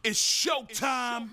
It's showtime.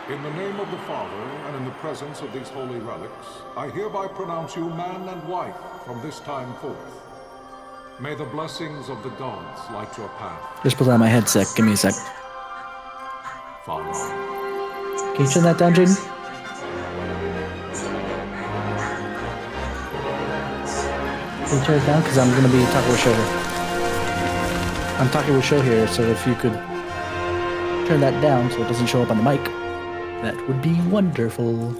In the name of the Father, and in the presence of these holy relics, I hereby pronounce you man and wife from this time forth. May the blessings of the gods light your path. Just put on my headset. Give me a sec. Follow. Can you turn that down, Jaden? Can you turn it down? Because I'm going to be talking with Show here. I'm talking with Show here, so if you could turn that down so it doesn't show up on the mic, that would be wonderful.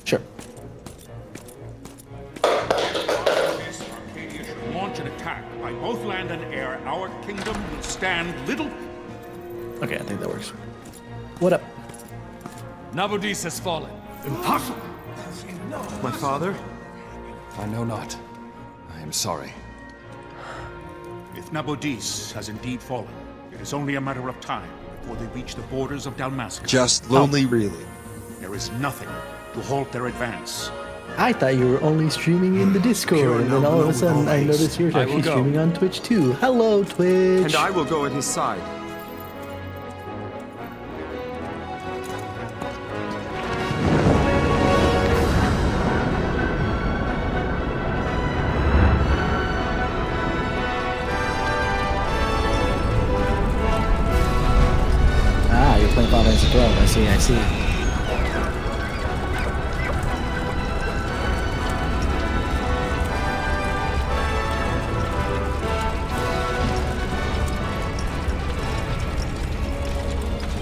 Sure. Arcadia should launch an attack by both land and air. Our kingdom will stand little. Okay, I think that works. What up? Nabudis has fallen. Impossible. My father? I know not. I am sorry. If Nabudis has indeed fallen, it is only a matter of time before they reach the borders of Dalmasca. Just lonely, really. There is nothing to halt their advance. I thought you were only streaming in the Discord, and then all of a sudden I noticed you're actually streaming on Twitch too. Hello, Twitch! And I will go at his side. Playing Final Fantasy 12, I see.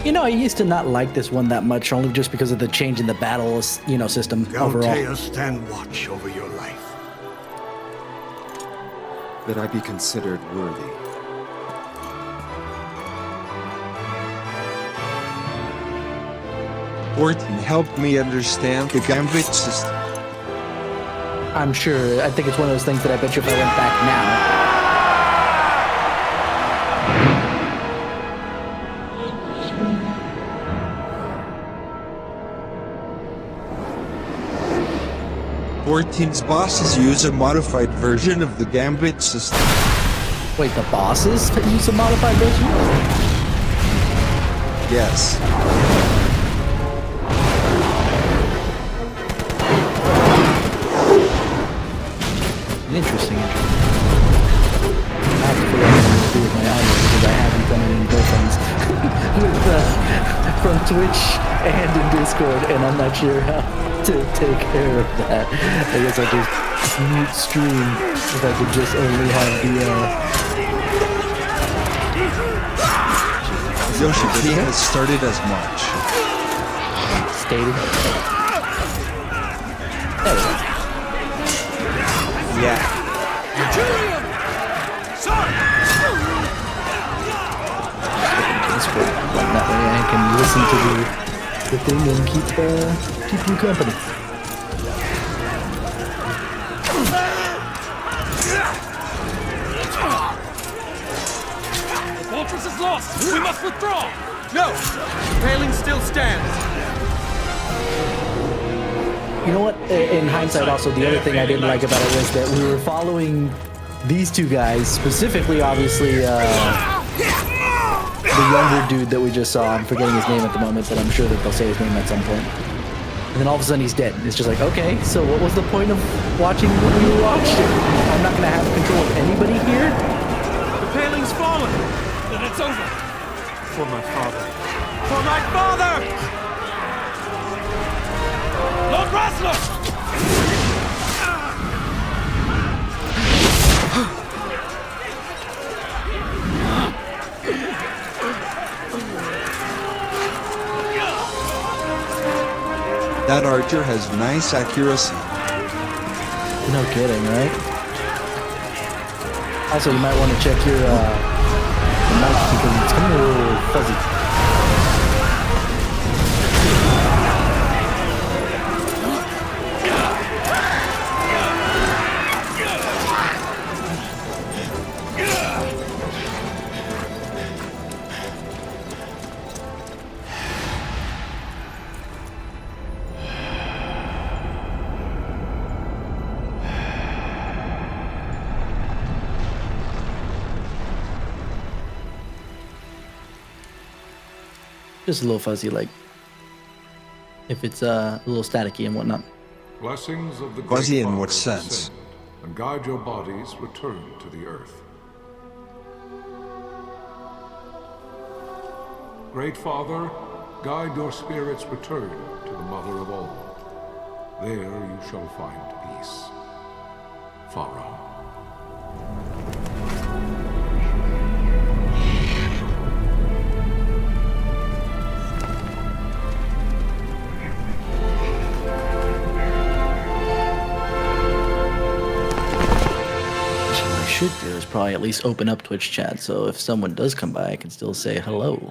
You know, I used to not like this one that much, only just because of the change in the battle, system overall. Galtea, stand watch over your life. That I be considered worthy. Orton helped me understand the gambit system. I'm sure. I think it's one of those things that I bet you if I went back now. Orton's bosses use a modified version of the gambit system. Wait, the bosses use a modified version? Yes. Interesting. I have to figure out what to do with my audio because I haven't done any girlfriends from Twitch and in Discord, and I'm not sure how to take care of that. I guess I'll just mute stream if I could just only have the Yoshi P has started as much. Stated. There we go. Yeah. That way I can listen to the thing and keep you company. The fortress is lost! We must withdraw! No! The railing still stands. You know what? In hindsight, also, the other thing I didn't like about it was that we were following these two guys, specifically, obviously, the younger dude that we just saw. I'm forgetting his name at the moment, but I'm sure that they'll say his name at some point. And then all of a sudden he's dead. It's just like, okay, so what was the point of watching what we were watching? I'm not gonna have control of anybody here? The paling's fallen! Then it's over! For my father. For my father! Lord Rasler! That archer has nice accuracy. No kidding, right? Also, you might want to check your mic because it's coming a little fuzzy. Just a little fuzzy, like if it's a little staticky and whatnot. Blessings of the Fuzzy Great in what Father sense? descend, and guide your bodies return to the earth. Great Father, guide your spirits return to the Mother of all. There you shall find peace. Pharaoh. Should do is probably at least open up Twitch chat, so if someone does come by, I can still say hello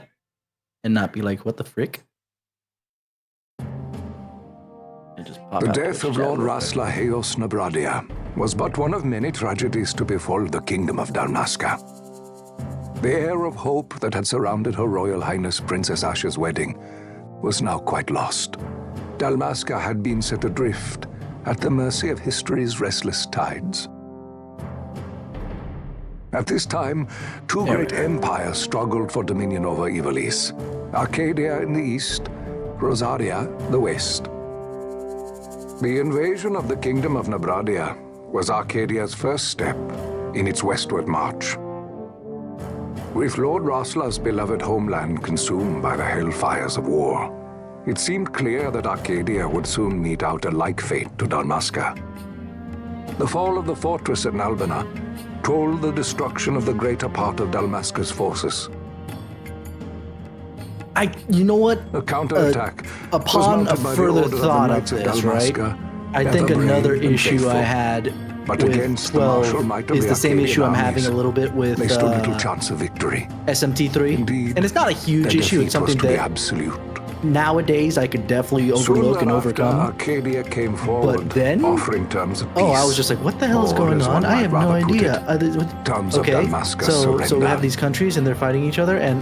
and not be like, what the frick? And just pop The out death Twitch of chat Lord real quick. Rasla Heos Nabradia was but one of many tragedies to befall the kingdom of Dalmasca. The air of hope that had surrounded Her Royal Highness Princess Asha's wedding was now quite lost. Dalmasca had been set adrift at the mercy of history's restless tides. At this time, two great empires struggled for dominion over Ivalice. Arcadia in the east, Rosaria the west. The invasion of the Kingdom of Nabradia was Arcadia's first step in its westward march. With Lord Rasla's beloved homeland consumed by the hellfires of war, it seemed clear that Arcadia would soon mete out a like fate to Dalmasca. The fall of the fortress at Nalbina told the destruction of the greater part of Dalmasca's forces. You know what? A counterattack was Upon a mounted by the further order of the thought of Knights of this, right? Dalmasca, I ever think brave another and issue faithful. I had But with against the martial 12 might of is the same Arcadian issue I'm having a armies, little bit with they stood little chance of victory. SMT3. Indeed, And it's not a huge their issue, it's defeat was something to be that absolute. nowadays I could definitely Soon overlook and thereafter, overcome. Arcadia came forward, then- offering terms of peace. Oh, I was just like, what the hell is Or, going as on? one I might have no rather put idea. it, terms of Okay, Dalmasca's so we surrender. have these countries and they're fighting each other, and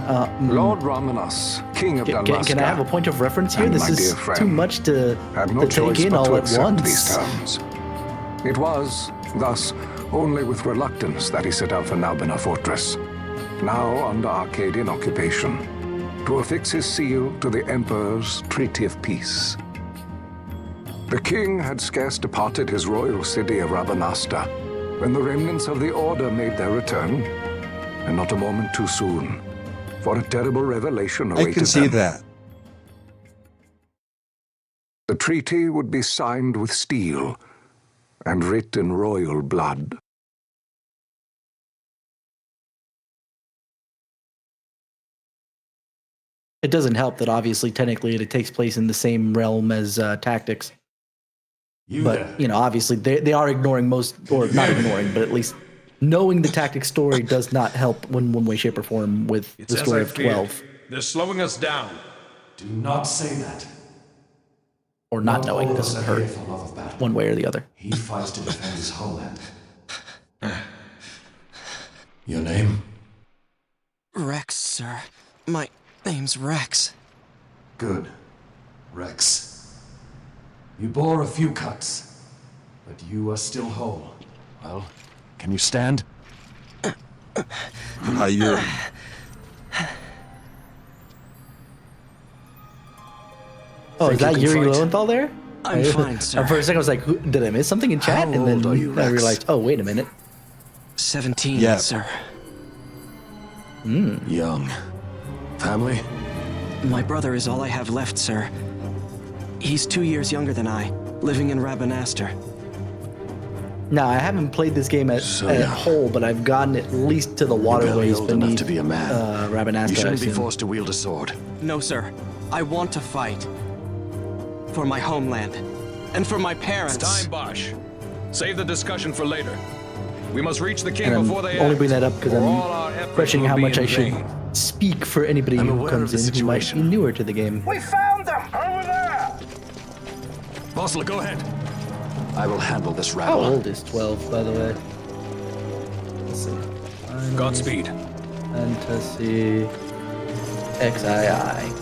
Lord Ramanas, king of Dalmasca, can I have a point of reference here? and This my is dear friend, too much to had no take choice in but all to at accept once. these terms. It was, thus, only with reluctance that he set out for Nalbina Fortress, now under Arcadian occupation, to affix his seal to the Emperor's Treaty of Peace. The king had scarce departed his royal city of Rabanasta when the remnants of the Order made their return, and not a moment too soon, for a terrible revelation awaited I can see them. that. The treaty would be signed with steel and writ in royal blood. It doesn't help that obviously, technically, it takes place in the same realm as Tactics. But, you know, obviously, they are ignoring most, or not ignoring, but at least knowing the Tactics story does not help in one way, shape, or form with It's the as story I of feared. 12. They're slowing us down. Do not say that. Or not knowing doesn't hurt For love of battle. one way or the other. He fights to defend his homeland. Your name? Rex, sir. My name's Rex. Good. Rex. You bore a few cuts, but you are still whole. Well, Can you stand? You're... Oh, is Think that you can Yuri fight? Lowenthal there? I'm fine, sir. For a second, I was like, did I miss something in chat? How And then old are you, I Rex? realized, oh, wait a minute. 17, Yeah. sir. Young. Family? My brother is all I have left, sir. He's 2 years younger than I, living in Rabanastre. Now, I haven't played this game at whole, but I've gotten at least to the waterways old enough beneath to be a man. Rabanastre. You shouldn't I be assume. forced to wield a sword. No, sir. I want to fight. For my homeland. And for my parents. It's time, Bosch. Save the discussion for later. We must reach the king And before they only act, bring that up because or all our I'm efforts questioning will how be much in I should vain. speak for anybody I'm who aware of comes the in who might be situation. newer to the game. We found them over there. Bossler, go ahead. I will handle this How rabble. old is 12, by the way? Let's see. Godspeed. Fantasy XII.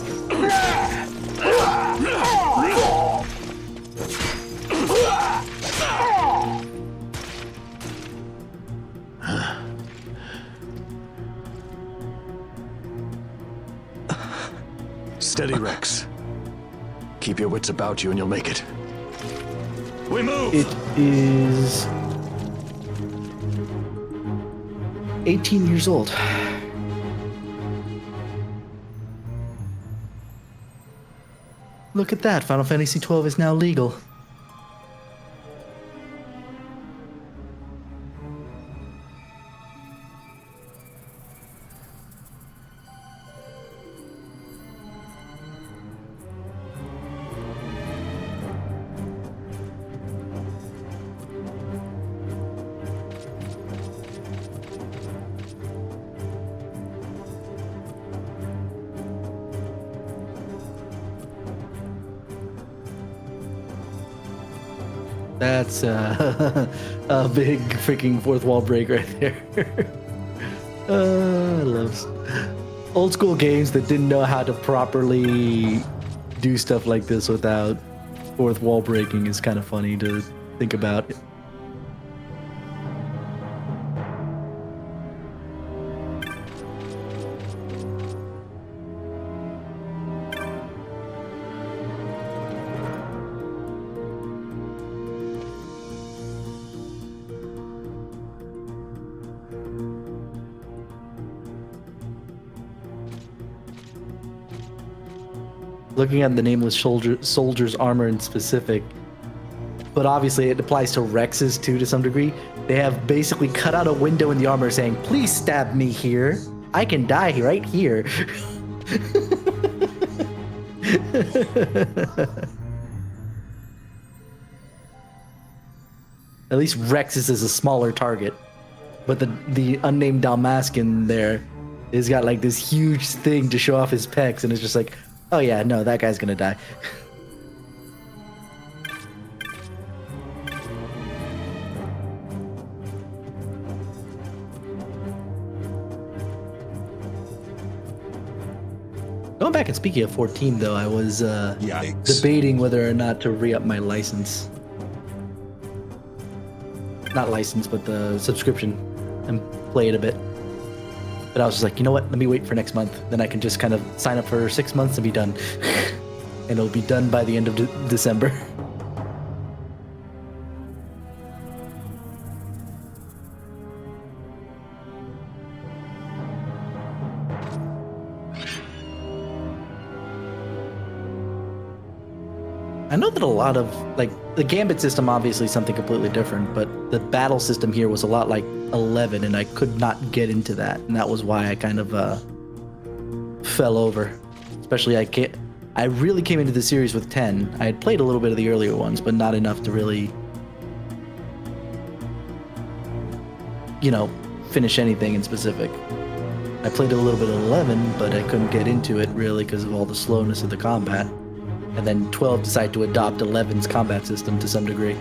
Steady, Rex. Keep your wits about you and you'll make it. We move! It is 18 years old. Look at that, Final Fantasy XII is now legal. That's a big freaking fourth wall break right there. I love old school games that didn't know how to properly do stuff like this without fourth wall breaking is kind of funny to think about. Looking at the nameless soldier's armor in specific, but obviously it applies to Rex's too to some degree. They have basically cut out a window in the armor saying, "Please stab me here. I can die right here." At least Rex's is a smaller target, but the unnamed Dalmascan there has got like this huge thing to show off his pecs, and it's just like, oh yeah, no, that guy's gonna die. Going back and speaking of 14 though, I was debating whether or not to re-up my license. Not license, but the subscription and play it a bit. But I was just like, you know what? Let me wait for next month. Then I can just kind of sign up for 6 months and be done. And it'll be done by the end of December. I know that a lot of, like, the Gambit system obviously is something completely different, but the battle system here was a lot like 11, and I could not get into that, and that was why I kind of fell over. Especially I really came into the series with 10. I had played a little bit of the earlier ones, but not enough to really, you know, finish anything in specific. I played a little bit of 11, but I couldn't get into it really because of all the slowness of the combat. And then 12 decided to adopt 11's combat system to some degree.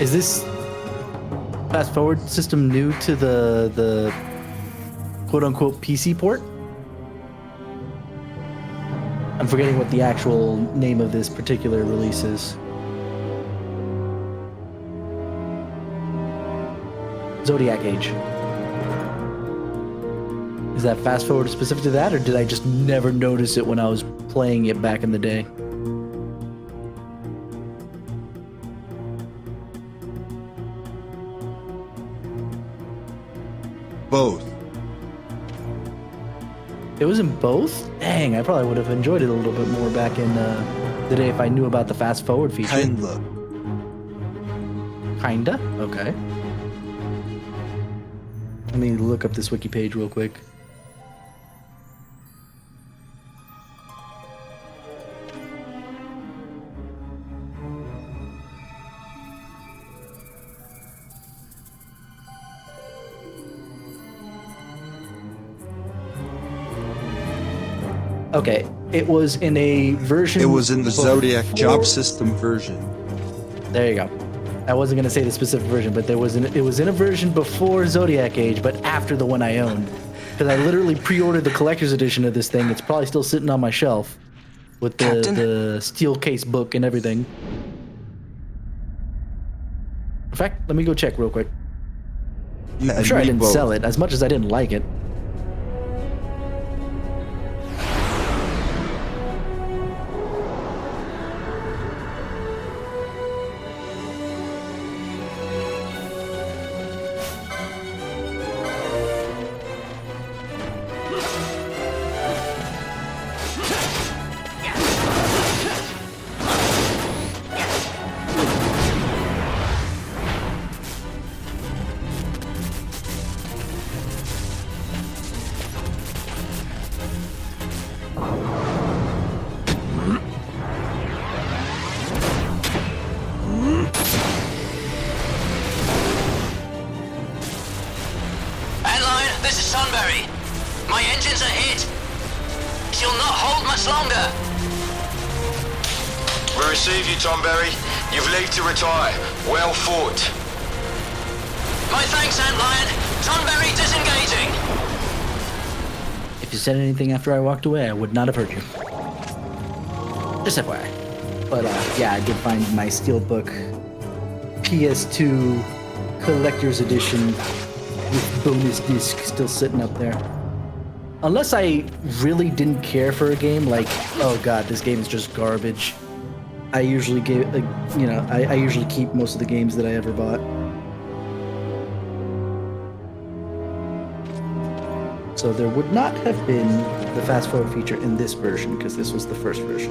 Is this fast forward system new to the quote unquote PC port? I'm forgetting what the actual name of this particular release is. Zodiac Age. Is that fast forward specific to that, or did I just never notice it when I was playing it back in the day? Both. It was in both? Dang, I probably would have enjoyed it a little bit more back in the day if I knew about the fast forward feature. Kinda. Kinda? Okay. Let me look up this wiki page real quick. Okay, it was in a version... It was in the Zodiac job system version. There you go. I wasn't going to say the specific version, but it was in a version before Zodiac Age, but after the one I owned. Because I literally pre-ordered the collector's edition of this thing. It's probably still sitting on my shelf with the steel case book and everything. In fact, let me go check real quick. Yeah, I'm sure I didn't both. sell it, as much as I didn't like it. My engines are hit. She'll not hold much longer. We receive you, Tomberry. You've leave to retire. Well fought. My thanks, Antlion. Tomberry disengaging. If you said anything after I walked away, I would not have heard you. Just FYI. But yeah, I did find my Steelbook PS2 Collector's Edition with bonus disc still sitting up there. Unless I really didn't care for a game, like, oh god, this game is just garbage. I usually I usually keep most of the games that I ever bought. So there would not have been the fast forward feature in this version because this was the first version.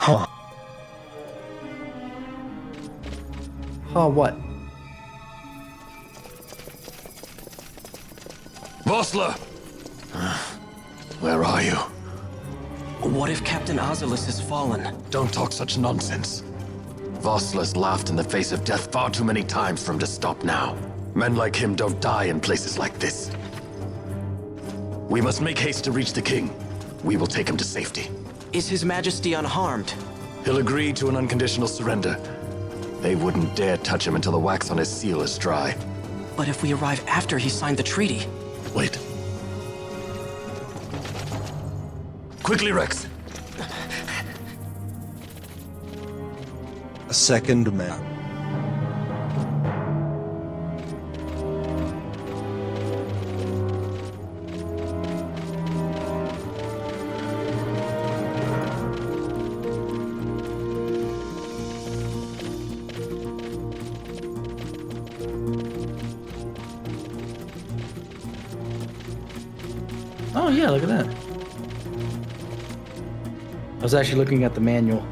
Huh. Huh, what? Vossler! Where are you? What if Captain Oculus has fallen? Don't talk such nonsense. Vossler's laughed in the face of death far too many times for him to stop now. Men like him don't die in places like this. We must make haste to reach the king. We will take him to safety. Is His Majesty unharmed? He'll agree to an unconditional surrender. They wouldn't dare touch him until the wax on his seal is dry. But if we arrive after he signed the treaty... Wait. Quickly, Rex. A second map. Oh yeah, look at that. I was actually looking at the manual.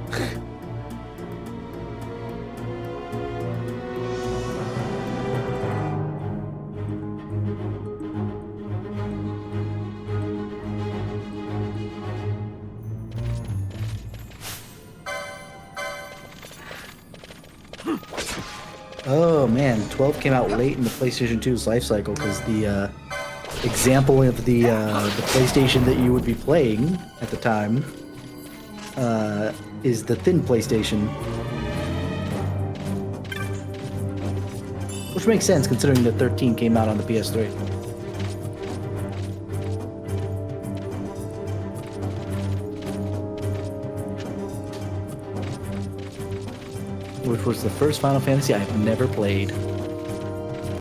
Oh man, 12 came out late in the PlayStation 2's life cycle because the example of the PlayStation that you would be playing at the time is the thin PlayStation. Which makes sense considering that 13 came out on the PS3. Which was the first Final Fantasy I've never played.